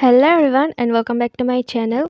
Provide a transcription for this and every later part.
Hello everyone and welcome back to my channel.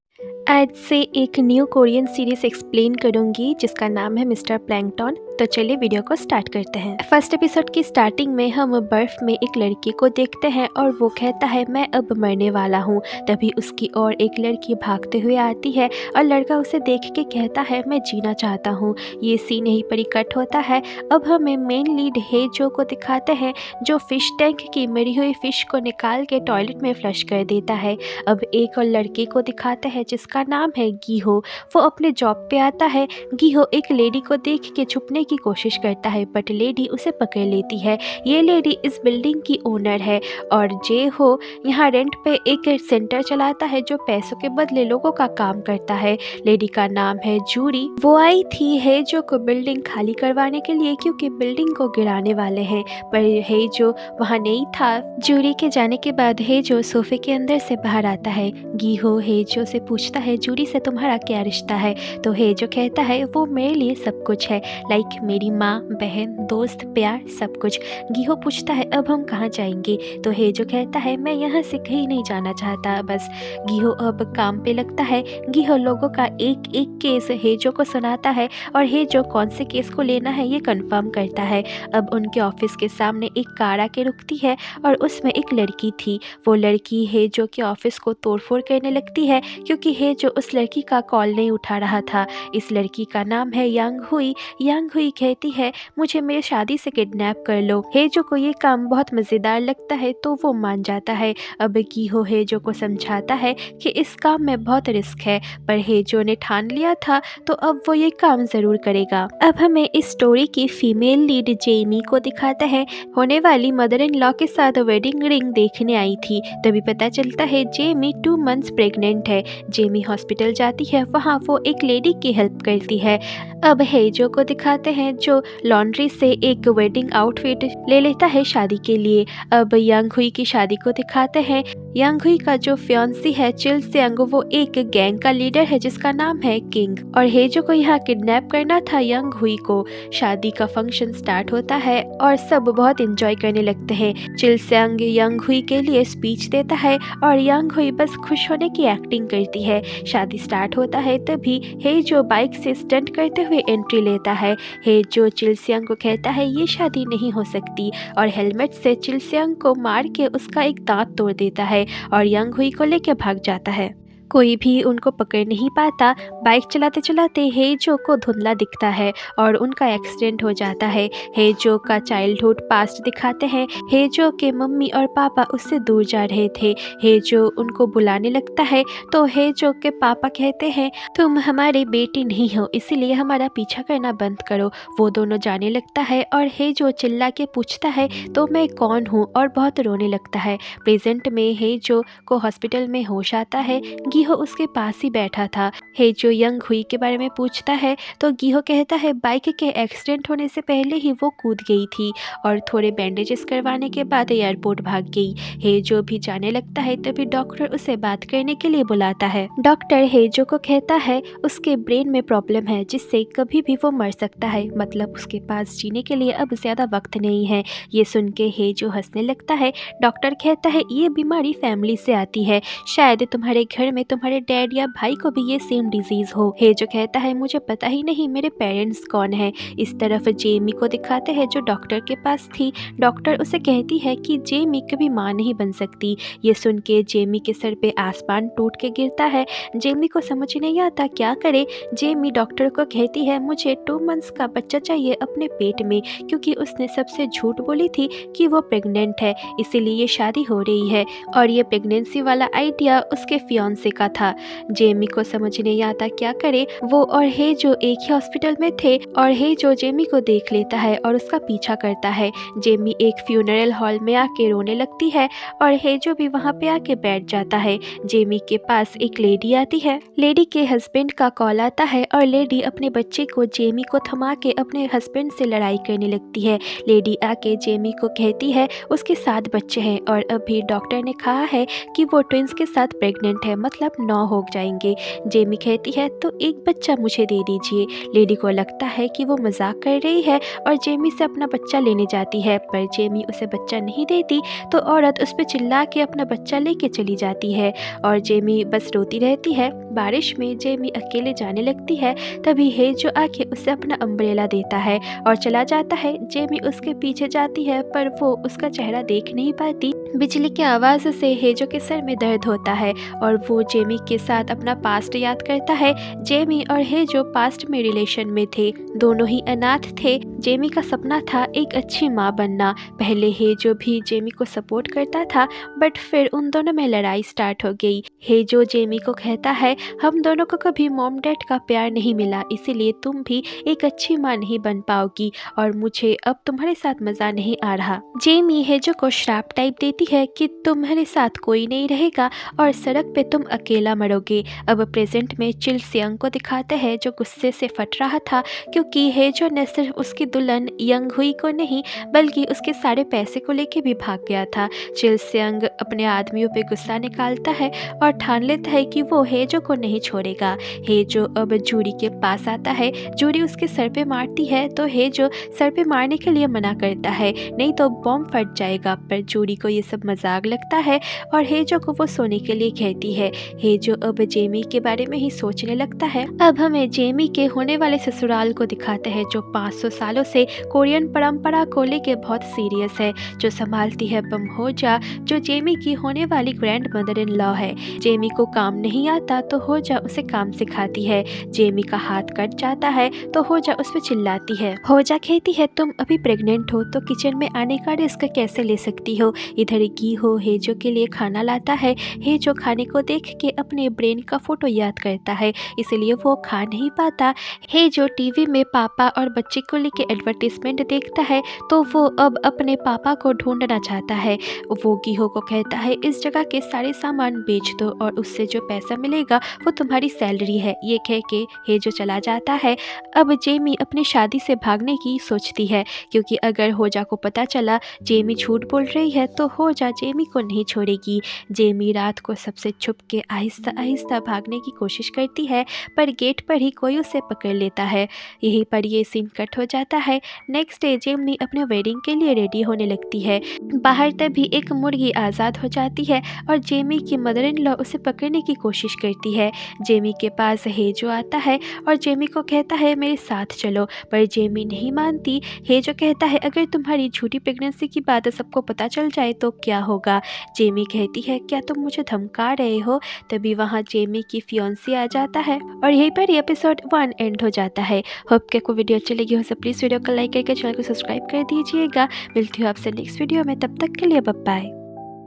आज से एक न्यू कोरियन सीरीज एक्सप्लेन करूंगी जिसका नाम है मिस्टर प्लैंकटन। तो चलिए वीडियो को स्टार्ट करते हैं। फर्स्ट एपिसोड की स्टार्टिंग में हम बर्फ में एक लड़की को देखते हैं और वो कहता है मैं अब मरने वाला हूँ। तभी उसकी ओर एक लड़की भागते हुए आती है और लड़का उसे देख के कहता है मैं जीना चाहता हूँ। ये सीन यहीं पर ही कट होता है। अब हमें मेन लीड हेजो को दिखाते हैं जो फिश टैंक की मरी हुई फिश को निकाल के टॉयलेट में फ्लश कर देता है। अब एक और लड़के को दिखाते हैं जिसका नाम है गीहो। वो अपने जॉब पे आता है। गीहो एक लेडी को देख के छुपने की कोशिश करता है बट लेडी उसे पकड़ लेती है। ये लेडी इस बिल्डिंग की ओनर है और जे हो यहाँ रेंट पे एक सेंटर चलाता है जो पैसों के बदले लोगों का काम करता है। लेडी का नाम है जूरी। वो आई थी हेजो को बिल्डिंग खाली करवाने के लिए क्योंकि बिल्डिंग को गिराने वाले हैं, पर हेजो वहाँ नहीं था। जूरी के जाने के बाद हेजो सोफे के अंदर से बाहर आता है। गीहो हेजो से पूछता है जूरी से तुम्हारा क्या रिश्ता है। तो हेजो कहता है वो मेरे लिए सब कुछ है, लाइक मेरी माँ, बहन, दोस्त, प्यार, सब कुछ। गीहो पूछता है अब हम कहाँ जाएंगे। तो हेजो कहता है मैं यहाँ से कहीं नहीं जाना चाहता बस। गीहो अब काम पे लगता है। गीहो लोगों का एक एक केस हेजो को सुनाता है और हेजो कौन से केस को लेना है ये कंफर्म करता है। अब उनके ऑफिस के सामने एक कार आके रुकती है और उसमें एक लड़की थी। वो लड़की हेजो के ऑफिस को तोड़फोड़ करने लगती है क्योंकि हेजो उस लड़की का कॉल नहीं उठा रहा था। इस लड़की का नाम है यांग हुई। यांग हुई कहती है मुझे मेरी शादी से किडनैप कर लो। हेजो को ये काम बहुत मज़ेदार लगता है तो वो मान जाता है। अब गीहो हेजो को समझाता है कि इस काम में बहुत रिस्क है, पर हेजो ने ठान लिया था तो अब वो ये काम ज़रूर करेगा। अब हमें इस स्टोरी की फीमेल लीड जेमी को दिखाता है। होने वाली मदर इन लॉ के साथ वेडिंग रिंग देखने आई थी। तभी पता चलता है जेमी 2 मंथ्स प्रेग्नेंट है। जेमी हॉस्पिटल जाती है, वहाँ वो एक लेडी की हेल्प करती है। अब हेजो को दिखाते हैं जो लॉन्ड्री से एक वेडिंग आउटफिट ले लेता है शादी के लिए। अब यांग हुई की शादी को दिखाते हैं। यांग हुई का जो फियांसी है चिल सेंग, वो एक गैंग का लीडर है जिसका नाम है किंग, और हेजो को यहाँ किडनैप करना था यांग हुई को। शादी का फंक्शन स्टार्ट होता है और सब बहुत एंजॉय करने लगते हैं। चिल सेंग यांग हुई के लिए स्पीच देता है और यांग हुई बस खुश होने की एक्टिंग करती है। शादी स्टार्ट होता है तभी हेजो बाइक से स्टंट करते हुए एंट्री लेता है। हेजो चिलसियांग को कहता है ये शादी नहीं हो सकती और हेलमेट से चिलसियांग को मार के उसका एक दांत तोड़ देता है और यांग हुई को लेकर भाग जाता है। कोई भी उनको पकड़ नहीं पाता। बाइक चलाते चलाते हेजो को धुंधला दिखता है और उनका एक्सीडेंट हो जाता है। हेजो का चाइल्डहुड पास्ट दिखाते हैं। हेजो के मम्मी और पापा उससे दूर जा रहे थे। हेजो उनको बुलाने लगता है तो हेजो के पापा कहते हैं तुम हमारी बेटी नहीं हो, इसीलिए हमारा पीछा करना बंद करो। वो दोनों जाने लगता है और हेजो चिल्ला के पूछता है तो मैं कौन हूँ और बहुत रोने लगता है। प्रेजेंट में हेजो को हॉस्पिटल में होश आता है। गीहो उसके पास ही बैठा था। हेजो यंग हुई के बारे में पूछता है तो गीहो कहता है बाइक के एक्सीडेंट होने से पहले ही वो कूद गई थी और थोड़े बैंडेजेस करवाने के बाद एयरपोर्ट भाग गई। हेजो भी जाने लगता है तभी डॉक्टर उसे बात करने के लिए बुलाता है। डॉक्टर हेजो को कहता है उसके ब्रेन में प्रॉब्लम है जिससे कभी भी वो मर सकता है, मतलब उसके पास जीने के लिए अब ज़्यादा वक्त नहीं है। ये सुन के हेजो हंसने लगता है। डॉक्टर कहता है ये बीमारी फैमिली से आती है, शायद तुम्हारे घर में तुम्हारे डैड या भाई को भी ये सेम डिजीज हो। हेजो कहता है मुझे पता ही नहीं मेरे पेरेंट्स कौन है। इस तरफ जेमी को दिखाते हैं जो डॉक्टर के पास थी। डॉक्टर उसे कहती है कि जेमी कभी माँ नहीं बन सकती। ये सुन के जेमी के सर पे आसमान टूट के गिरता है। जेमी को समझ नहीं आता क्या करे। जेमी डॉक्टर को कहती है मुझे 2 मंथ्स का बच्चा चाहिए अपने पेट में, क्योंकि उसने सबसे झूठ बोली थी कि वो प्रेग्नेंट है, इसीलिए ये शादी हो रही है। और ये प्रेगनेंसी वाला आइडिया उसके फियांसे का था। जेमी को समझ नहीं आता क्या करे। वो और हेजो एक ही हॉस्पिटल में थे और हेजो जेमी को देख लेता है और उसका पीछा करता है। जेमी एक फ्यूनरल हॉल में आके रोने लगती है और हेजो भी वहाँ पे आके बैठ जाता है। जेमी के पास एक लेडी आती है। लेडी के हस्बैंड का कॉल आता है और लेडी अपने बच्चे को जेमी को थमा के अपने हस्बैंड से लड़ाई करने लगती है। लेडी आके जेमी को कहती है उसके 7 बच्चे हैं और अभी डॉक्टर ने कहा है कि वो ट्विंस के साथ प्रेग्नेंट है, मतलब मतलब 9 हो जाएंगे। जेमी कहती है तो एक बच्चा मुझे दे दीजिए। लेडी को लगता है कि वो मजाक कर रही है और जेमी से अपना बच्चा लेने जाती है, पर जेमी उसे बच्चा नहीं देती तो औरत उस पर चिल्ला के अपना बच्चा लेके चली जाती है और जेमी बस रोती रहती है। बारिश में जेमी अकेले जाने लगती है, तभी हेजो आके उसे अपना अम्ब्रेला देता है और चला जाता है। जेमी उसके पीछे जाती है पर वो उसका चेहरा देख नहीं पाती। बिजली की आवाज़ से हेजो के सर में दर्द होता है और वो जेमी के साथ अपना पास्ट याद करता है। जेमी और हेजो पास्ट में रिलेशन में थे, दोनों ही अनाथ थे। जेमी का सपना था एक अच्छी माँ बनना। पहले हेजो भी जेमी को सपोर्ट करता था, बट फिर उन दोनों में लड़ाई स्टार्ट हो गई। हेजो जेमी को कहता है हम दोनों को कभी मॉम डैड का प्यार नहीं मिला, इसीलिए तुम भी एक अच्छी माँ नहीं बन पाओगी और मुझे अब तुम्हारे साथ मज़ा नहीं आ रहा। जेमी हेजो को श्राप टाइप देती है कि तुम्हारे साथ कोई नहीं रहेगा और सड़क पे तुम अकेला मरोगे। अब प्रेजेंट में चिल सियंग को दिखाते हैं जो गुस्से से फट रहा था क्योंकि हेजो ने सिर्फ उसकी दुल्हन यंग हुई को नहीं बल्कि उसके सारे पैसे को लेके भी भाग गया था। चिल सियंग अपने आदमियों पे गुस्सा निकालता है और ठान लेता है कि वो हेजो को नहीं छोड़ेगा। हेजो अब जूरी के पास आता है। जूरी उसके सर पे मारती है तो हेजो सर पे मारने के लिए मना करता है, नहीं तो बॉम्ब फट जाएगा, पर जूरी को ये सब मजाक लगता है और हेजो को वो सोने के लिए कहती है। हेजो अब जेमी के बारे में ही सोचने लगता है। अब हमें जेमी के होने वाले ससुराल को दिखाते हैं जो 500 सालों से कोरियन परंपरा को लेके बहुत सीरियस है, जो संभालती है बम होजा जो जेमी की होने वाली ग्रैंड मदर इन लॉ है। जेमी को काम नहीं आता तो होजा उसे काम सिखाती है। जेमी का हाथ कट जाता है तो होजा उस पर चिल्लाती है। होजा कहती है तुम अभी प्रेग्नेंट हो तो किचन में आने का रिस्क कैसे ले सकती हो। इधर गीहो हेजो के लिए खाना लाता है। हेजो खाने को देख के अपने ब्रेन का फोटो याद करता है, इसलिए वो खा नहीं पाता। हेजो टीवी में पापा और बच्चे को लेके एडवर्टीजमेंट देखता है तो वो अब अपने पापा को ढूंढना चाहता है। वो गीहो को कहता है इस जगह के सारे सामान बेच दो और उससे जो पैसा मिलेगा वो तुम्हारी सैलरी है। ये कह के हेजो चला जाता है। अब जेमी अपनी शादी से भागने की सोचती है क्योंकि अगर होजा को पता चला जेमी झूठ बोल रही है तो होजा जेमी को नहीं छोड़ेगी। जेमी रात को सबसे छुप के आहिस्ता आहिस्ता भागने की कोशिश करती है पर गेट पर ही कोई उसे पकड़ लेता है। यहीं पर ये सीन कट हो जाता है। नेक्स्ट डे जेमी अपने वेडिंग के लिए रेडी होने लगती है। बाहर तभी एक मुर्गी आज़ाद हो जाती है और जेमी की मदर इन लॉ उसे पकड़ने की कोशिश करती है। जेमी के पास हेजो आता है और जेमी को कहता है मेरे साथ चलो, पर जेमी नहीं मानती। हेजो कहता है अगर तुम्हारी झूठी प्रेगनेंसी की बात सबको पता चल जाए तो क्या होगा। जेमी कहती है क्या तुम मुझे धमका रहे हो। तभी वहाँ जेमी की फियोंसी आ जाता है और यहीं पर एपिसोड 1 एंड हो जाता है। होप कि आपको वीडियो अच्छी लगी हो तो प्लीज़ वीडियो को लाइक करके चैनल को सब्सक्राइब कर दीजिएगा। मिलती हूँ आपसे नेक्स्ट वीडियो में, तब तक के लिए बाय बाय।